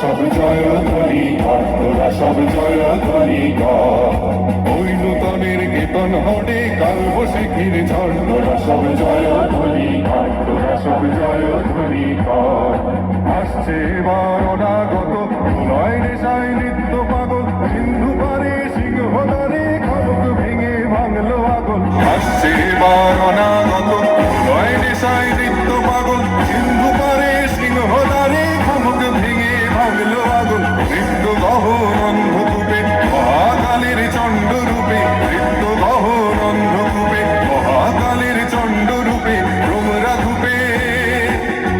সব জয়ধ্বনি কর, তোরা সব জয়ধ্বনি কর। ওই নূতনের কেতন হটে কাল বসিখির ঝড়, তোরা সব জয়ধ্বনি কর, তোরা সব জয়ধ্বনি কর। আসছে এবার অনাগত নয় নেশায় নৃত্য পাগল, সিন্ধু পারে সিংহদারে খড়গ ভেঙে ভাঙলো আগল। আসছে এবার অনাগত নয় নেশায় নৃত্য পাগল, সিন্ধু পারে সিংহদারে খড়গ ভেঙে ভাঙলো আগল। নৃত্য গহন অন্ধকূপে মহাকালের চণ্ড রূপে, নৃত্য গহন অন্ধকূপে মহাকালের চণ্ড রূপে, রোমরা ধূপে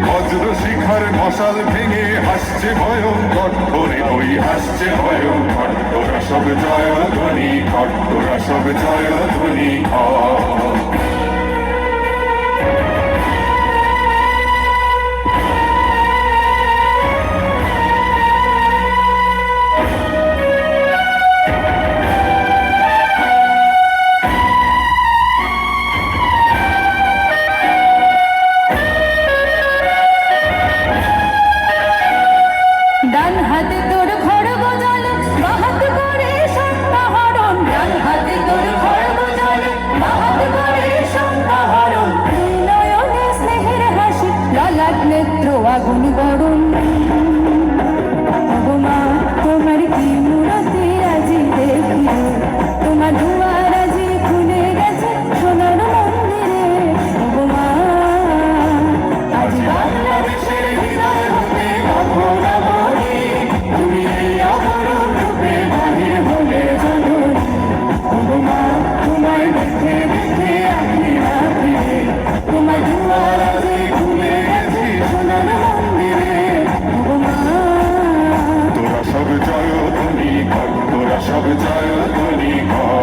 বজ্র শিখার মশাল ভেঙে হাসছে ভয়ঙ্কর করে, ওই হাসছে ভয়ঙ্কর। তোরা সব জয়ধ্বনি কর, তোরা সব জয়ধ্বনি কর। ডান হাতে তোর খড়গ জ্বলে, বাঁ হাতে করে সন্ধ্যাহরণ। ডান হাতে তোর খড়গ জ্বলে, বাঁ হাতে করে সন্ধ্যাহরণ। দুই নয়নে স্নেহের হাসি, ললাট নেত্র আগুন বরণ। ওগো মা, তোমার কি মূরতি আজি দেখি, তোমার দুয়ার আজি খুলে গেছে সোনার মন্দিরে। ওগো মা, আজ বাংলাদেশের হৃদয় হতে কখন তুমি এই অপরূপ রূপে বাহির হলে জননী। ওগো মা, তোমায় দেখে দেখে আঁখি না ফিরে, তোমার দুয়ার আজি খুলে গেছে সোনার মন্দিরে। ওগো মা, তোরা সব জয়ধ্বনি কর, তোরা সব জয়ধ্বনি কর।